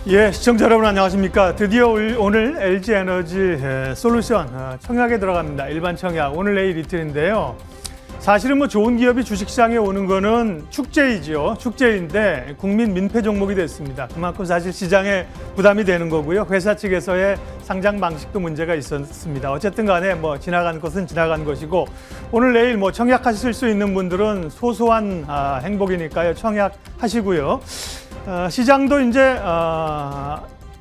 예, 시청자 여러분 안녕하십니까. 드디어 오늘 LG에너지 솔루션 청약에 들어갑니다. 일반 청약 오늘 내일 이틀인데요. 사실은 뭐 좋은 기업이 주식시장에 오는 거는 축제이죠. 축제인데 국민 민폐 종목이 됐습니다. 그만큼 사실 시장에 부담이 되는 거고요. 회사 측에서의 상장 방식도 문제가 있었습니다. 어쨌든 간에 뭐 지나간 것은 지나간 것이고 오늘 내일 뭐 청약하실 수 있는 분들은 소소한 행복이니까요. 청약하시고요. 시장도 이제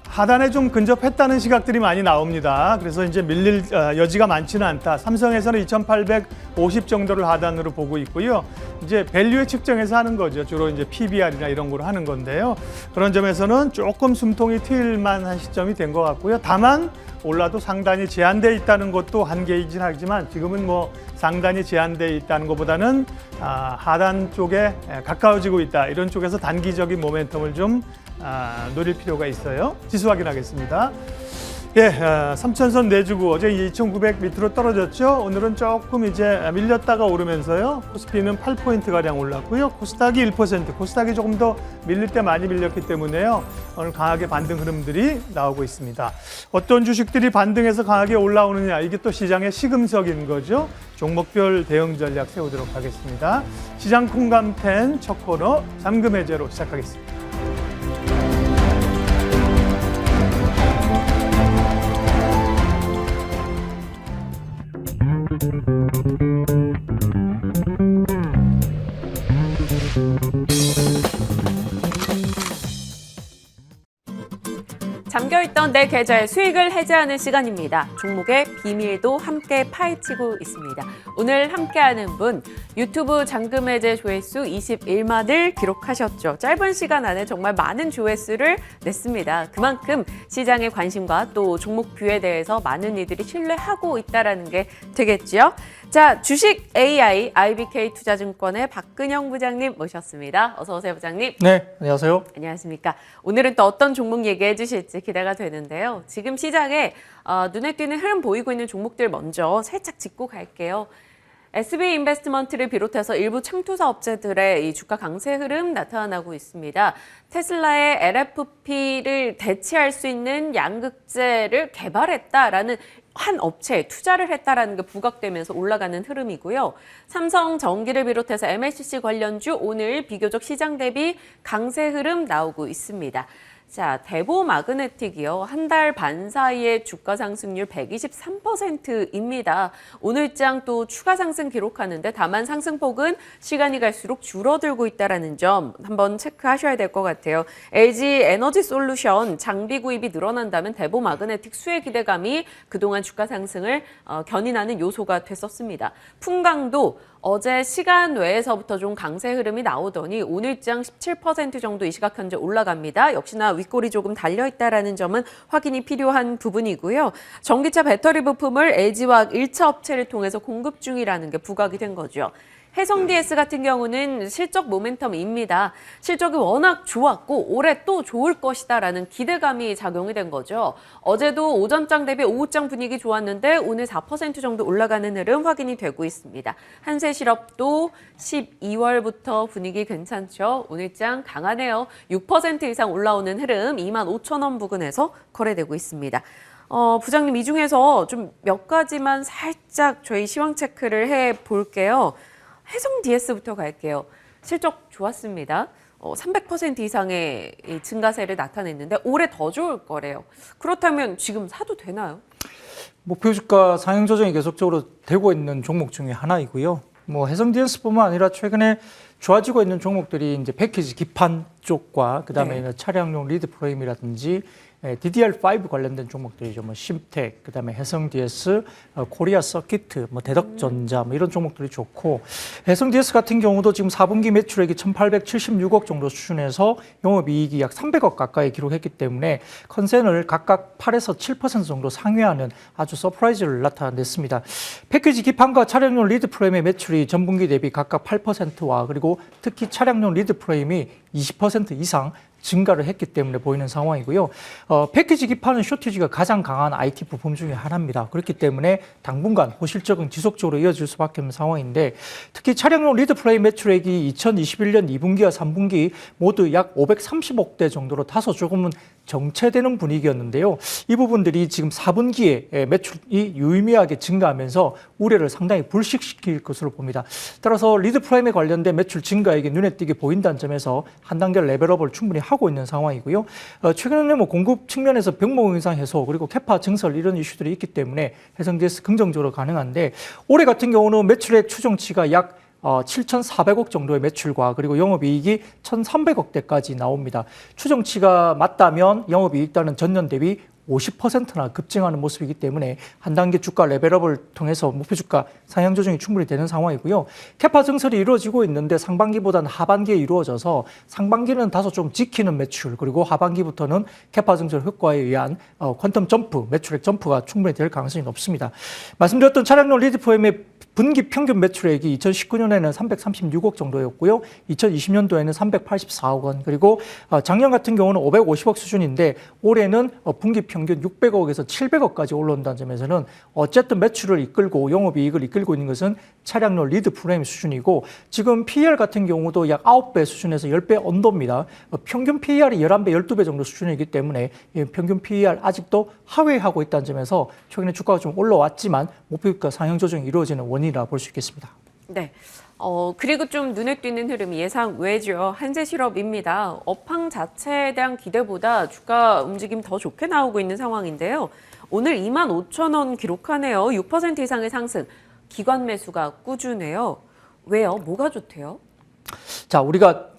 하단에 좀 근접했다는 시각들이 많이 나옵니다. 그래서 이제 밀릴 여지가 많지는 않다. 삼성에서는 2,850 정도를 하단으로 보고 있고요. 이제 밸류에 측정해서 하는 거죠. 주로 이제 PBR이나 이런 거로 하는 건데요. 그런 점에서는 조금 숨통이 트일 만한 시점이 된 것 같고요. 다만 올라도 상단이 제한돼 있다는 것도 한계이긴 하지만 지금은 뭐 상단이 제한돼 있다는 것보다는 하단 쪽에 가까워지고 있다. 이런 쪽에서 단기적인 모멘텀을 좀 노릴 필요가 있어요. 지수 확인하겠습니다. 예, 3,000선 내주고 어제 2,900 밑으로 떨어졌죠. 오늘은 조금 이제 밀렸다가 오르면서요. 코스피는 8포인트가량 올랐고요. 코스닥이 1%, 코스닥이 조금 더 밀릴 때 많이 밀렸기 때문에요. 오늘 강하게 반등 흐름들이 나오고 있습니다. 어떤 주식들이 반등해서 강하게 올라오느냐, 이게 또 시장의 시금석인 거죠. 종목별 대응 전략 세우도록 하겠습니다. 시장 공감10 첫 코너 잠금 해제로 시작하겠습니다. 잠겨있던 내 계좌의 수익을 해제하는 시간입니다. 종목의 비밀도 함께 파헤치고 있습니다. 오늘 함께하는 분, 유튜브 잠금 해제 조회수 21만을 기록하셨죠. 짧은 시간 안에 정말 많은 조회수를 냈습니다. 그만큼 시장의 관심과 또 종목 뷰에 대해서 많은 이들이 신뢰하고 있다는 게 되겠죠. 자, 주식 AI IBK 투자증권의 박근영 부장님 모셨습니다. 어서 오세요, 부장님. 네, 안녕하세요. 안녕하십니까. 오늘은 또 어떤 종목 얘기해 주실지 기대가 되는데요. 지금 시장에 눈에 띄는 흐름 보이고 있는 종목들 먼저 살짝 짚고 갈게요. SB인베스트먼트를 비롯해서 일부 창투사 업체들의 이 주가 강세 흐름 나타나고 있습니다. 테슬라의 LFP를 대체할 수 있는 양극재를 개발했다라는 한 업체에 투자를 했다라는 게 부각되면서 올라가는 흐름이고요. 삼성전기를 비롯해서 MLCC 관련주 오늘 비교적 시장 대비 강세 흐름 나오고 있습니다. 자, 대보마그네틱이요. 한 달 반 사이에 주가 상승률 123%입니다. 오늘장 또 추가 상승 기록하는데 다만 상승폭은 시간이 갈수록 줄어들고 있다는 점 한번 체크하셔야 될 것 같아요. LG 에너지 솔루션 장비 구입이 늘어난다면 대보마그네틱 수혜 기대감이 그동안 주가 상승을 견인하는 요소가 됐었습니다. 풍강도 어제 시간 외에서부터 좀 강세 흐름이 나오더니 오늘장 17% 정도 이 시각 현재 올라갑니다. 역시나 윗골이 조금 달려있다는 점은 확인이 필요한 부분이고요. 전기차 배터리 부품을 LG화학 1차 업체를 통해서 공급 중이라는 게 부각이 된 거죠. 해성DS 같은 경우는 실적 모멘텀입니다. 실적이 워낙 좋았고 올해 또 좋을 것이다라는 기대감이 작용이 된 거죠. 어제도 오전장 대비 오후장 분위기 좋았는데 오늘 4% 정도 올라가는 흐름 확인이 되고 있습니다. 한세실업도 12월부터 분위기 괜찮죠. 오늘장 강하네요. 6% 이상 올라오는 흐름 25,000원 부근에서 거래되고 있습니다. 부장님, 이 중에서 좀 몇 가지만 살짝 저희 시황 체크를 해볼게요. 해성DS부터 갈게요. 실적 좋았습니다. 300% 이상의 증가세를 나타냈는데 올해 더 좋을 거래요. 그렇다면 지금 사도 되나요? 목표 주가 상향 조정이 계속적으로 되고 있는 종목 중에 하나이고요. 뭐 해성DS뿐만 아니라 최근에 좋아지고 있는 종목들이 이제 패키지 기판 쪽과 그다음에 네. 차량용 리드 프레임이라든지 DDR5 관련된 종목들이죠. 뭐 심텍, 그다음에 해성DS, 코리아 서키트, 뭐 대덕전자 뭐 이런 종목들이 좋고 해성DS 같은 경우도 지금 4분기 매출액이 1,876억 정도 수준에서 영업이익이 약 300억 가까이 기록했기 때문에 컨센을 각각 8에서 7% 정도 상회하는 아주 서프라이즈를 나타냈습니다. 패키지 기판과 차량용 리드 프레임의 매출이 전분기 대비 각각 8%와 그리고 특히 차량용 리드 프레임이 20% 이상 증가를 했기 때문에 보이는 상황이고요. 패키지 기판은 쇼티지가 가장 강한 IT 부품 중에 하나입니다. 그렇기 때문에 당분간 호실적은 지속적으로 이어질 수밖에 없는 상황인데 특히 차량용 리드 프레임 매출액이 2021년 2분기와 3분기 모두 약 530억 대 정도로 다소 조금은 정체되는 분위기였는데요. 이 부분들이 지금 4분기에 매출이 유의미하게 증가하면서 우려를 상당히 불식시킬 것으로 봅니다. 따라서 리드프라임에 관련된 매출 증가액이 눈에 띄게 보인다는 점에서 한 단계 레벨업을 충분히 하고 있는 상황이고요. 최근에는 뭐 공급 측면에서 병목 현상 해소 그리고 캐파 증설 이런 이슈들이 있기 때문에 해성DS 긍정적으로 가능한데 올해 같은 경우는 매출액 추정치가 약 7,400억 정도의 매출과 그리고 영업이익이 1,300억대까지 나옵니다. 추정치가 맞다면 영업이익단은 전년 대비 50%나 급증하는 모습이기 때문에 한 단계 주가 레벨업을 통해서 목표 주가 상향 조정이 충분히 되는 상황이고요. 캐파 증설이 이루어지고 있는데 상반기보다는 하반기에 이루어져서 상반기는 다소 좀 지키는 매출 그리고 하반기부터는 캐파 증설 효과에 의한 퀀텀 점프, 매출액 점프가 충분히 될 가능성이 높습니다. 말씀드렸던 차량용 리드프레임의 분기 평균 매출액이 2019년에는 336억 정도였고요. 2020년도에는 384억 원, 그리고 작년 같은 경우는 550억 수준인데 올해는 분기 평균 600억에서 700억까지 올라온다는 점에서는 어쨌든 매출을 이끌고 영업이익을 이끌고 있는 것은 차량용 리드 프레임 수준이고 지금 PER 같은 경우도 약 9배 수준에서 10배 언더입니다. 평균 PER이 11배, 12배 정도 수준이기 때문에 평균 PER 아직도 하회하고 있다는 점에서 최근에 주가가 좀 올라왔지만 목표가 상향 조정이 이루어지는 원인이라 볼 수 있겠습니다. 네. 그리고 좀 눈에 띄는 흐름이 예상 외죠. 한재실업입니다. 업황 자체에 대한 기대보다 주가 움직임 더 좋게 나오고 있는 상황인데요. 오늘 25,000원 기록하네요. 6% 이상의 상승. 기관 매수가 꾸준해요. 왜요? 뭐가 좋대요? 자, 우리가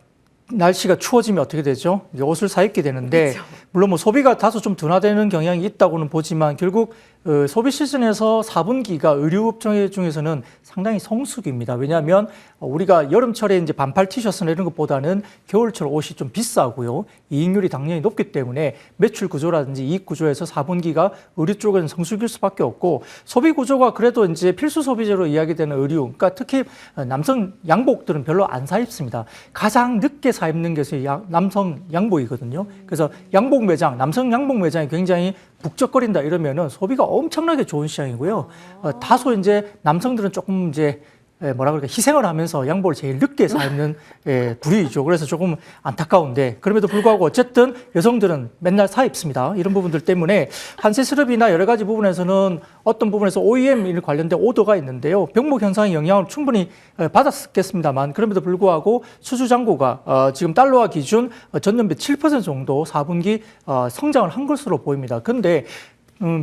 날씨가 추워지면 어떻게 되죠? 이제 옷을 사 입게 되는데 그렇죠. 물론 뭐 소비가 다소 좀 둔화되는 경향이 있다고는 보지만 결국 소비 시즌에서 4분기가 의류업종 중에서는 상당히 성수기입니다. 왜냐하면 우리가 여름철에 이제 반팔 티셔츠나 이런 것보다는 겨울철 옷이 좀 비싸고요. 이익률이 당연히 높기 때문에 매출 구조라든지 이익 구조에서 4분기가 의류 쪽은 성수기일 수밖에 없고 소비 구조가 그래도 이제 필수 소비재로 이야기되는 의류, 그러니까 특히 남성 양복들은 별로 안 사 입습니다. 가장 늦게 사 입는 것이 남성 양복이거든요. 그래서 양복 매장, 남성 양복 매장이 굉장히 북적거린다 이러면은 소비가 엄청나게 좋은 시장이고요. 다소 이제 남성들은 조금 이제 뭐라 그럴까 희생을 하면서 양복을 제일 늦게 사 입는 부류이죠. 그래서 조금 안타까운데 그럼에도 불구하고 어쨌든 여성들은 맨날 사 입습니다. 이런 부분들 때문에 한세스럽이나 여러 가지 부분에서는 어떤 부분에서 OEM 관련된 오더가 있는데요. 병목 현상의 영향을 충분히 받았겠습니다만 그럼에도 불구하고 수주 잔고가 지금 달러화 기준 전년비 7% 정도 4분기 성장을 한 것으로 보입니다. 그런데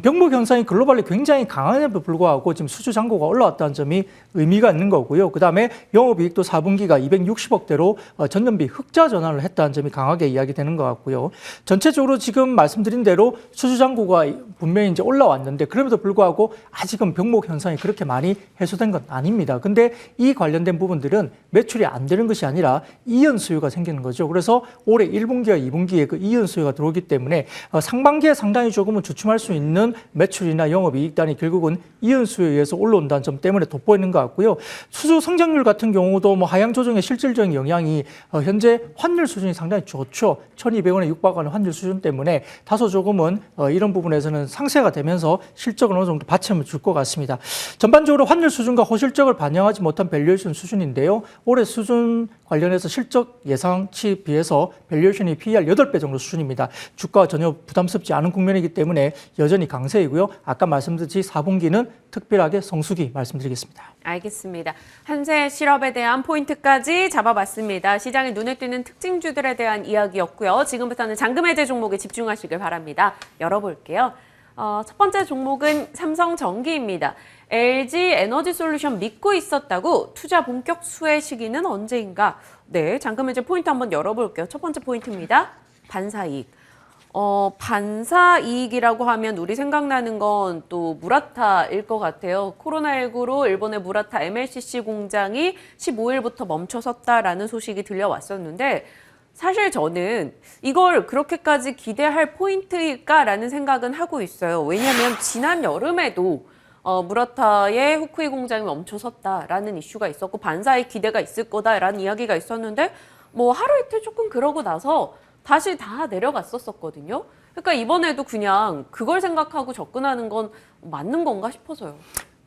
병목 현상이 글로벌리 굉장히 강함에도 불구하고 지금 수주 잔고가 올라왔다는 점이 의미가 있는 거고요. 그다음에 영업이익도 4분기가 260억대로 전년비 흑자 전환을 했다는 점이 강하게 이야기되는 것 같고요. 전체적으로 지금 말씀드린 대로 수주 잔고가 분명히 이제 올라왔는데 그럼에도 불구하고 아직은 병목 현상이 그렇게 많이 해소된 건 아닙니다. 근데 이 관련된 부분들은 매출이 안 되는 것이 아니라 이연 수요가 생기는 거죠. 그래서 올해 1분기와 2분기에 그 이연 수요가 들어오기 때문에 상반기에 상당히 조금은 주춤할 수 있는 매출이나 영업이익단이 결국은 이연 수요에 의해서 올라온다는 점 때문에 돋보이는 것 같고요. 수주 성장률 같은 경우도 뭐 하향 조정의 실질적인 영향이 현재 환율 수준이 상당히 좋죠. 1,200원에 육박하는 환율 수준 때문에 다소 조금은 이런 부분에서는 상쇄가 되면서 실적을 어느 정도 받침을 줄 것 같습니다. 전반적으로 환율 수준과 호실적을 반영하지 못한 밸류에이션 수준인데요. 올해 수준 관련해서 실적 예상치 비해서 밸류에이션이 PER 8배 정도 수준입니다. 주가가 전혀 부담스럽지 않은 국면이기 때문에 여전히 강세이고요. 아까 말씀드렸듯이 4분기는 특별하게 성수기 말씀드리겠습니다. 알겠습니다. 한재실업에 대한 포인트까지 잡아봤습니다. 시장에 눈에 띄는 특징주들에 대한 이야기였고요. 지금부터는 잔금 해제 종목에 집중하시길 바랍니다. 열어볼게요. 첫 번째 종목은 삼성전기입니다. LG 에너지솔루션 믿고 있었다고 투자 본격 수혜 시기는 언제인가? 네, 잔금 해제 포인트 한번 열어볼게요. 첫 번째 포인트입니다. 반사이익. 반사이익이라고 하면 우리 생각나는 건 또 무라타일 것 같아요. 코로나19로 일본의 무라타 MLCC 공장이 15일부터 멈춰섰다라는 소식이 들려왔었는데 사실 저는 이걸 그렇게까지 기대할 포인트일까라는 생각은 하고 있어요. 왜냐하면 지난 여름에도 무라타의 후쿠이 공장이 멈춰섰다라는 이슈가 있었고 반사이익 기대가 있을 거다라는 이야기가 있었는데 뭐 하루 이틀 조금 그러고 나서 다시 다 내려갔었거든요. 그러니까 이번에도 그냥 그걸 생각하고 접근하는 건 맞는 건가 싶어서요.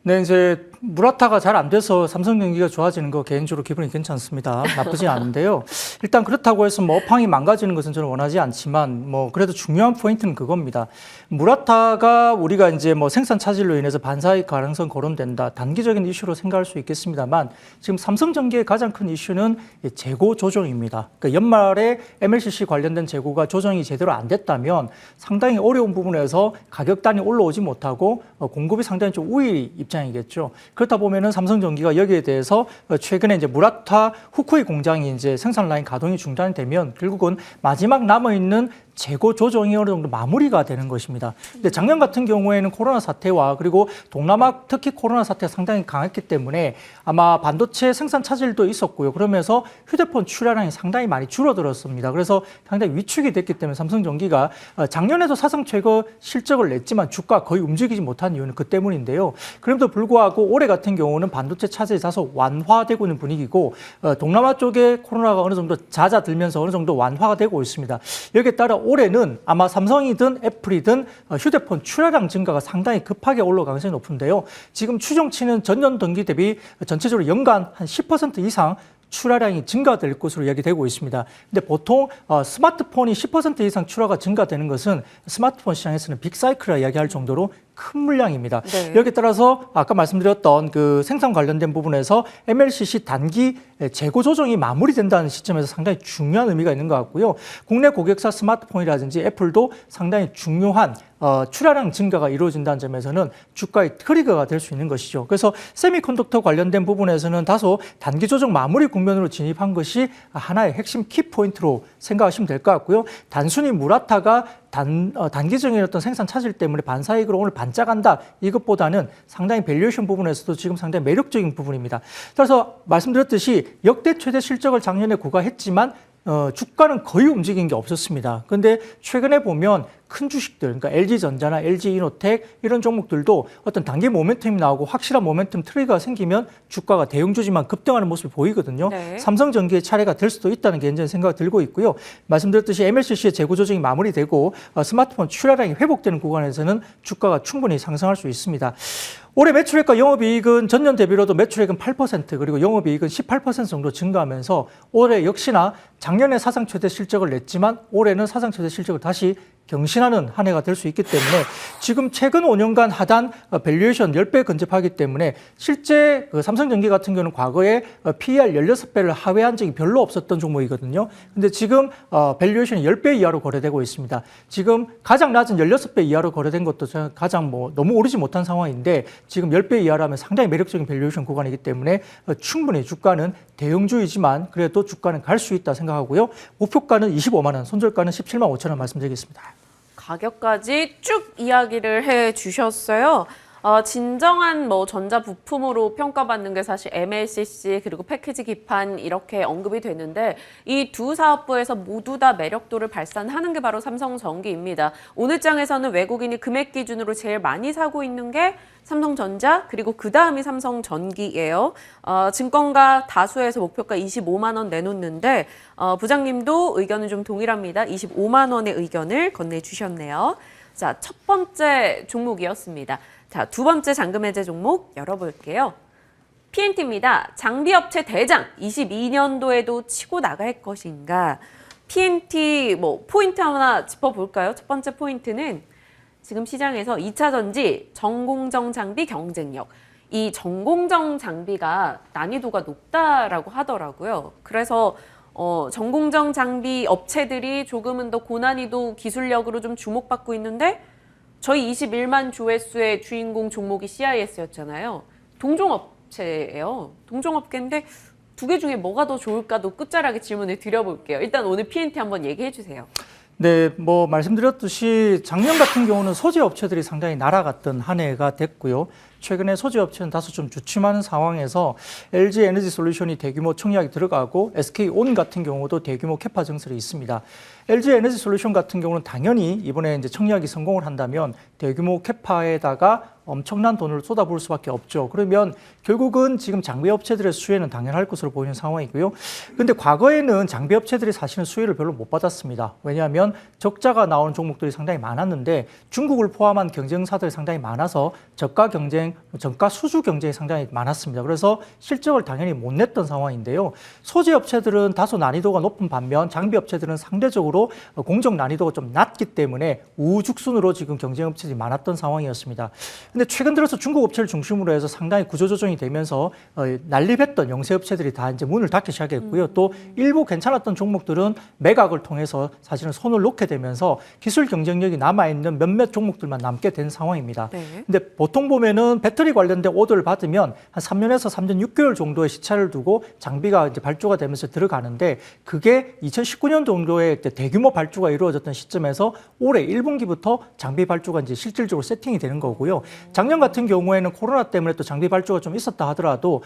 네, 이제 무라타가 잘 안 돼서 삼성전기가 좋아지는 거 개인적으로 기분이 괜찮습니다. 나쁘진 않은데요. 일단 그렇다고 해서 뭐 업황이 망가지는 것은 저는 원하지 않지만 뭐 그래도 중요한 포인트는 그겁니다. 무라타가 우리가 이제 뭐 생산 차질로 인해서 반사익 가능성 거론된다. 단기적인 이슈로 생각할 수 있겠습니다만 지금 삼성전기의 가장 큰 이슈는 재고 조정입니다. 그러니까 연말에 MLCC 관련된 재고가 조정이 제대로 안 됐다면 상당히 어려운 부분에서 가격단이 올라오지 못하고 공급이 상당히 좀 우위 입장이겠죠. 그렇다 보면은 삼성전기가 여기에 대해서 최근에 이제 무라타 후쿠이 공장이 이제 생산 라인 가동이 중단이 되면 결국은 마지막 남아있는 재고 조정이 어느 정도 마무리가 되는 것입니다. 근데 작년 같은 경우에는 코로나 사태와 그리고 동남아 특히 코로나 사태가 상당히 강했기 때문에 아마 반도체 생산 차질도 있었고요. 그러면서 휴대폰 출하량이 상당히 많이 줄어들었습니다. 그래서 상당히 위축이 됐기 때문에 삼성전기가 작년에도 사상 최고 실적을 냈지만 주가 거의 움직이지 못한 이유는 그 때문인데요. 그럼에도 불구하고 올해 같은 경우는 반도체 차질이 다소 완화되고 있는 분위기고 동남아 쪽에 코로나가 어느 정도 잦아들면서 어느 정도 완화가 되고 있습니다. 여기에 따라 올해는 아마 삼성이든 애플이든 휴대폰 출하량 증가가 상당히 급하게 올라갈 가능성이 높은데요. 지금 추정치는 전년 동기 대비 전체적으로 연간 한 10% 이상 출하량이 증가될 것으로 이야기되고 있습니다. 근데 보통 스마트폰이 10% 이상 출하가 증가되는 것은 스마트폰 시장에서는 빅사이클이라 이야기할 정도로 큰 물량입니다. 네. 여기에 따라서 아까 말씀드렸던 그 생산 관련된 부분에서 MLCC 단기 재고 조정이 마무리된다는 시점에서 상당히 중요한 의미가 있는 것 같고요. 국내 고객사 스마트폰이라든지 애플도 상당히 중요한 출하량 증가가 이루어진다는 점에서는 주가의 트리거가 될 수 있는 것이죠. 그래서 세미컨덕터 관련된 부분에서는 다소 단기 조정 마무리 국면으로 진입한 것이 하나의 핵심 키포인트로 생각하시면 될 것 같고요. 단순히 무라타가 단기적인 어떤 생산 차질 때문에 반사익으로 오늘 반짝한다 이것보다는 상당히 밸류에이션 부분에서도 지금 상당히 매력적인 부분입니다. 따라서 말씀드렸듯이 역대 최대 실적을 작년에 구가했지만 주가는 거의 움직인 게 없었습니다. 그런데 최근에 보면 큰 주식들, 그러니까 LG전자나 LG이노텍 이런 종목들도 어떤 단기 모멘텀이 나오고 확실한 모멘텀 트리거가 생기면 주가가 대형주지만 급등하는 모습이 보이거든요. 네. 삼성전기의 차례가 될 수도 있다는 개인적인 생각이 들고 있고요. 말씀드렸듯이 MLCC의 재고 조정이 마무리되고 스마트폰 출하량이 회복되는 구간에서는 주가가 충분히 상승할 수 있습니다. 올해 매출액과 영업이익은 전년 대비로도 매출액은 8% 그리고 영업이익은 18% 정도 증가하면서 올해 역시나 작년에 사상 최대 실적을 냈지만 올해는 사상 최대 실적을 다시 경신하는 한 해가 될 수 있기 때문에 지금 최근 5년간 하단 밸류에이션 10배 근접하기 때문에 실제 그 삼성전기 같은 경우는 과거에 PER 16배를 하회한 적이 별로 없었던 종목이거든요. 근데 지금 밸류에이션이 10배 이하로 거래되고 있습니다. 지금 가장 낮은 16배 이하로 거래된 것도 가장 너무 오르지 못한 상황인데 지금 10배 이하라면 상당히 매력적인 밸류에이션 구간이기 때문에 충분히 주가는 대형주이지만 그래도 주가는 갈 수 있다 생각하고요. 목표가는 25만 원, 손절가는 17만 5천 원 말씀드리겠습니다. 가격까지 쭉 이야기를 해 주셨어요. 진정한 전자 부품으로 평가받는 게 사실 MLCC 그리고 패키지 기판 이렇게 언급이 되는데 이 두 사업부에서 모두 다 매력도를 발산하는 게 바로 삼성전기입니다. 오늘 장에서는 외국인이 금액 기준으로 제일 많이 사고 있는 게 삼성전자 그리고 그 다음이 삼성전기예요. 증권가 다수에서 목표가 25만 원 내놓는데 부장님도 의견은 좀 동일합니다. 25만 원의 의견을 건네주셨네요. 자, 첫 번째 종목이었습니다. 자, 두 번째 잔금 해제 종목 열어볼게요. PNT입니다. 장비업체 대장 22년도에도 치고 나갈 것인가? PNT 포인트 하나 짚어볼까요? 첫 번째 포인트는 지금 시장에서 2차 전지, 전공정 장비 경쟁력. 이 전공정 장비가 난이도가 높다라고 하더라고요. 그래서 전공정 장비 업체들이 조금은 더 고난이도 기술력으로 좀 주목받고 있는데 저희 21만 조회수의 주인공 종목이 CIS였잖아요. 동종업체예요. 동종업계인데 두 개 중에 뭐가 더 좋을까도 끝자락에 질문을 드려볼게요. 일단 오늘 PNT 한번 얘기해 주세요. 네, 말씀드렸듯이 작년 같은 경우는 소재 업체들이 상당히 날아갔던 한 해가 됐고요. 최근에 소재 업체는 다소 좀 주춤하는 상황에서 LG 에너지 솔루션이 대규모 청약이 들어가고 SK온 같은 경우도 대규모 캐파 증설이 있습니다. LG 에너지 솔루션 같은 경우는 당연히 이번에 이제 청약이 성공을 한다면 대규모 캐파에다가 엄청난 돈을 쏟아부을 수밖에 없죠. 그러면 결국은 지금 장비 업체들의 수혜는 당연할 것으로 보이는 상황이고요. 그런데 과거에는 장비 업체들이 사실은 수혜를 별로 못 받았습니다. 왜냐하면 적자가 나오는 종목들이 상당히 많았는데 중국을 포함한 경쟁사들이 상당히 많아서 저가 경쟁 경쟁, 정가 수주 경쟁이 상당히 많았습니다. 그래서 실적을 당연히 못 냈던 상황인데요. 소재 업체들은 다소 난이도가 높은 반면 장비 업체들은 상대적으로 공정 난이도가 좀 낮기 때문에 우후죽순으로 지금 경쟁 업체들이 많았던 상황이었습니다. 근데 최근 들어서 중국 업체를 중심으로 해서 상당히 구조조정이 되면서 난립했던 영세 업체들이 다 이제 문을 닫기 시작했고요. 또 일부 괜찮았던 종목들은 매각을 통해서 사실은 손을 놓게 되면서 기술 경쟁력이 남아있는 몇몇 종목들만 남게 된 상황입니다. 네. 근데 보통 보면은 배터리 관련된 오더를 받으면 한 3년에서 3년 6개월 정도의 시차를 두고 장비가 이제 발주가 되면서 들어가는데 그게 2019년 정도에 대규모 발주가 이루어졌던 시점에서 올해 1분기부터 장비 발주가 이제 실질적으로 세팅이 되는 거고요. 작년 같은 경우에는 코로나 때문에 또 장비 발주가 좀 있었다 하더라도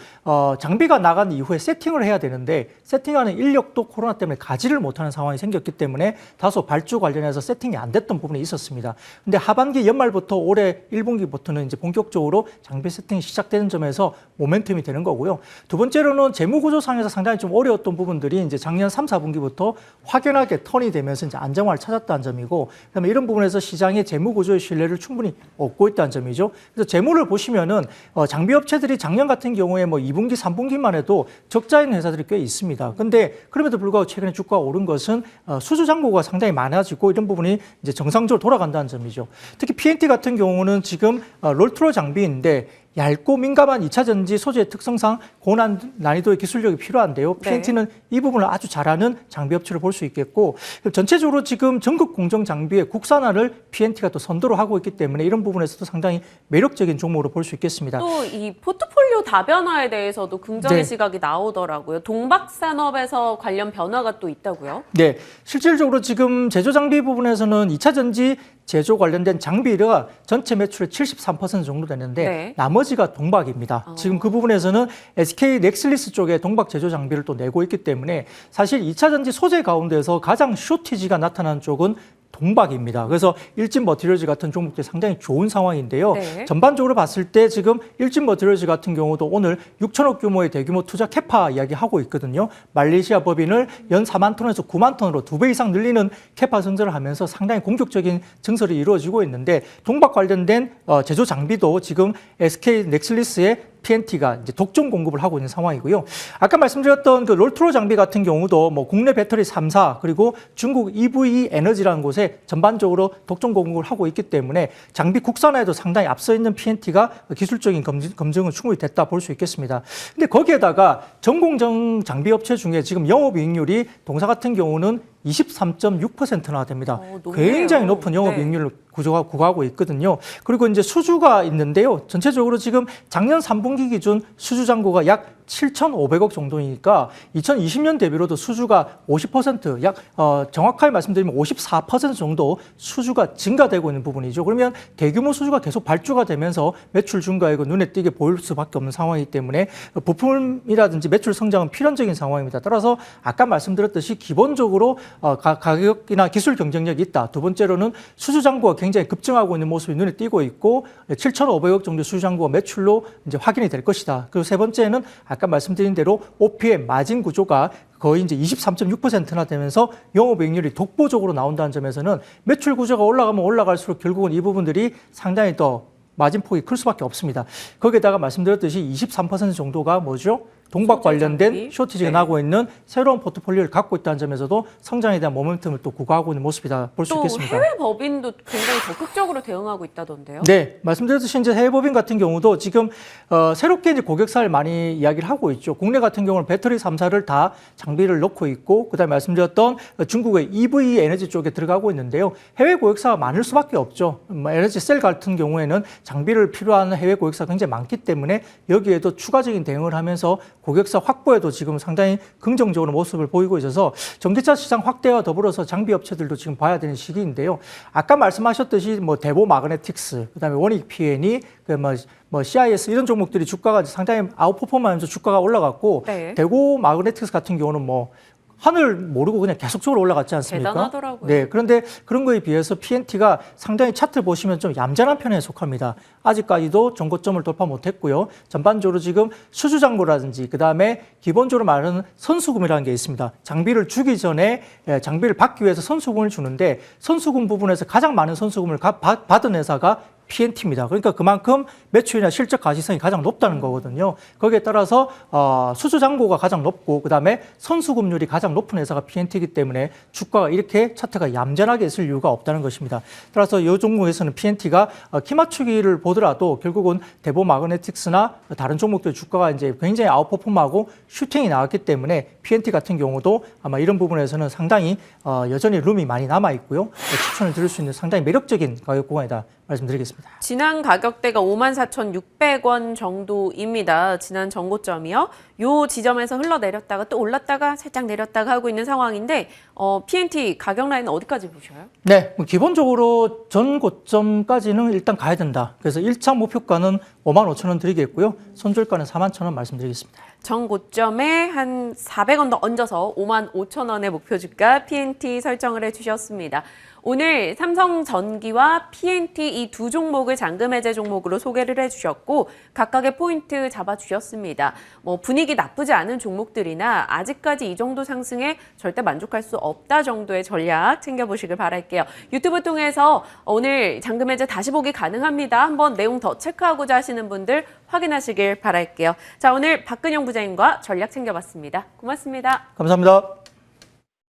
장비가 나간 이후에 세팅을 해야 되는데 세팅하는 인력도 코로나 때문에 가지를 못하는 상황이 생겼기 때문에 다소 발주 관련해서 세팅이 안 됐던 부분이 있었습니다. 근데 하반기 연말부터 올해 1분기부터는 이제 본격적으로 장비 세팅이 시작되는 점에서 모멘텀이 되는 거고요. 두 번째로는 재무 구조상에서 상당히 좀 어려웠던 부분들이 이제 작년 3, 4분기부터 확연하게 턴이 되면서 이제 안정화를 찾았다는 점이고, 그다음에 이런 부분에서 시장의 재무 구조의 신뢰를 충분히 얻고 있다는 점이죠. 그래서 재무를 보시면은 장비 업체들이 작년 같은 경우에 뭐 2분기, 3분기만 해도 적자인 회사들이 꽤 있습니다. 근데 그럼에도 불구하고 최근에 주가가 오른 것은 수주 잔고가 상당히 많아지고 이런 부분이 이제 정상적으로 돌아간다는 점이죠. 특히 PNT 같은 경우는 지금 롤트로 장비인데 얇고 민감한 2차 전지 소재의 특성상 고난 난이도의 기술력이 필요한데요. PNT는 이 부분을 아주 잘하는 장비 업체를 볼 수 있겠고, 전체적으로 지금 전국 공정 장비의 국산화를 PNT가 또 선도를 하고 있기 때문에 이런 부분에서도 상당히 매력적인 종목으로 볼 수 있겠습니다. 또 이 포트폴리오 다변화에 대해서도 긍정의 시각이 나오더라고요. 동박산업에서 관련 변화가 또 있다고요? 네, 실질적으로 지금 제조 장비 부분에서는 2차 전지 제조 관련된 장비가 전체 매출의 73% 정도 되는데 네. 나머지가 동박입니다. 지금 그 부분에서는 SK 넥슬리스 쪽에 동박 제조 장비를 또 내고 있기 때문에 사실 2차 전지 소재 가운데서 가장 쇼티지가 나타난 쪽은 동박입니다. 그래서 일진 머티리얼즈 같은 종목들이 상당히 좋은 상황인데요. 네. 전반적으로 봤을 때 지금 일진 머티리얼즈 같은 경우도 오늘 6천억 규모의 대규모 투자 캐파 이야기하고 있거든요. 말레이시아 법인을 연 4만 톤에서 9만 톤으로 2배 이상 늘리는 캐파 증설을 하면서 상당히 공격적인 증설이 이루어지고 있는데 동박 관련된 제조 장비도 지금 SK 넥슬리스의 PNT가 이제 독점 공급을 하고 있는 상황이고요. 아까 말씀드렸던 그 롤트로 장비 같은 경우도 뭐 국내 배터리 3사 그리고 중국 EVE 에너지라는 곳에 전반적으로 독점 공급을 하고 있기 때문에 장비 국산화에도 상당히 앞서 있는 PNT가 기술적인 검증은 충분히 됐다 볼 수 있겠습니다. 근데 거기에다가 전공정 장비 업체 중에 지금 영업이익률이 동사 같은 경우는 23.6%나 됩니다. 굉장히 높은 영업이익률을 구가하고 있거든요. 그리고 이제 수주가 있는데요. 전체적으로 지금 작년 3분기 기준 수주 잔고가 약 7,500억 정도니까 2020년 대비로도 수주가 50%, 정확하게 말씀드리면 54% 정도 수주가 증가되고 있는 부분이죠. 그러면 대규모 수주가 계속 발주가 되면서 매출 증가이고 눈에 띄게 보일 수밖에 없는 상황이기 때문에 부품이라든지 매출 성장은 필연적인 상황입니다. 따라서 아까 말씀드렸듯이 기본적으로 가격이나 기술 경쟁력이 있다. 두 번째로는 수주 잔고가 굉장히 급증하고 있는 모습이 눈에 띄고 있고 7,500억 정도 수주 잔고가 매출로 이제 확인이 될 것이다. 그리고 세 번째는 아까 말씀드린 대로 OP의 마진 구조가 거의 이제 23.6%나 되면서 영업이익률이 독보적으로 나온다는 점에서는 매출 구조가 올라가면 올라갈수록 결국은 이 부분들이 상당히 더 마진폭이 클 수밖에 없습니다. 거기에다가 말씀드렸듯이 23% 정도가 뭐죠? 동박 관련된 쇼티지가 나고 있는 새로운 포트폴리오를 갖고 있다는 점에서도 성장에 대한 모멘텀을 또 구가하고 있는 모습이다 볼 수 있겠습니다. 또 해외 법인도 굉장히 적극적으로 대응하고 있다던데요? 네, 말씀드렸듯이 이제 해외 법인 같은 경우도 지금 새롭게 이제 고객사를 많이 이야기를 하고 있죠. 국내 같은 경우는 배터리 3사를 다 장비를 넣고 있고, 그다음에 말씀드렸던 중국의 EV 에너지 쪽에 들어가고 있는데요. 해외 고객사가 많을 수밖에 없죠. 에너지 셀 같은 경우에는 장비를 필요한 해외 고객사가 굉장히 많기 때문에 여기에도 추가적인 대응을 하면서 고객사 확보에도 지금 상당히 긍정적으로 모습을 보이고 있어서 전기차 시장 확대와 더불어서 장비 업체들도 지금 봐야 되는 시기인데요. 아까 말씀하셨듯이 뭐 대보 마그네틱스, 그다음에 원익 PN이 뭐 CIS 이런 종목들이 주가가 상당히 아웃퍼폼하면서 주가가 올라갔고 대고 마그네틱스 같은 경우는 뭐 하늘 모르고 그냥 계속적으로 올라갔지 않습니까? 대단하더라고요. 네, 그런데 그런 거에 비해서 PNT가 상당히 차트 보시면 좀 얌전한 편에 속합니다. 아직까지도 정고점을 돌파 못했고요. 전반적으로 지금 수주 잔고라든지 그다음에 기본적으로 말하는 선수금이라는 게 있습니다. 장비를 주기 전에 장비를 받기 위해서 선수금을 주는데 선수금 부분에서 가장 많은 선수금을 받은 회사가 PNT입니다. 그러니까 그만큼 매출이나 실적 가시성이 가장 높다는 거거든요. 거기에 따라서 수주 잔고가 가장 높고 그다음에 선수급률이 가장 높은 회사가 PNT이기 때문에 주가가 이렇게 차트가 얌전하게 있을 이유가 없다는 것입니다. 따라서 이 종목에서는 PNT가 기맞추기를 보더라도 결국은 대보 마그네틱스나 다른 종목들 주가가 이제 굉장히 아웃퍼폼하고 슈팅이 나왔기 때문에 PNT 같은 경우도 아마 이런 부분에서는 상당히 여전히 룸이 많이 남아 있고요. 추천을 드릴 수 있는 상당히 매력적인 가격 구간이다 말씀드리겠습니다. 지난 가격대가 54,600원 정도입니다. 지난 전고점이요. 요 지점에서 흘러내렸다가 또 올랐다가 살짝 내렸다가 하고 있는 상황인데 PNT 가격 라인은 어디까지 보셔요? 네, 기본적으로 전 고점까지는 일단 가야 된다. 그래서 1차 목표가는 55,000원 드리겠고요. 손절가는 41,000원 말씀드리겠습니다. 전 고점에 한 400원 더 얹어서 55,000원의 목표 주가 PNT 설정을 해주셨습니다. 오늘 삼성전기와 PNT 이 두 종목을 잔금 해제 종목으로 소개를 해주셨고 각각의 포인트 잡아주셨습니다. 분위기 나쁘지 않은 종목들이나 아직까지 이 정도 상승에 절대 만족할 수 없다 정도의 전략 챙겨보시길 바랄게요. 유튜브 통해서 오늘 잔금 해제 다시 보기 가능합니다. 한번 내용 더 체크하고자 하시는 분들 확인하시길 바랄게요. 자, 오늘 박근영 부장님과 전략 챙겨봤습니다. 고맙습니다. 감사합니다.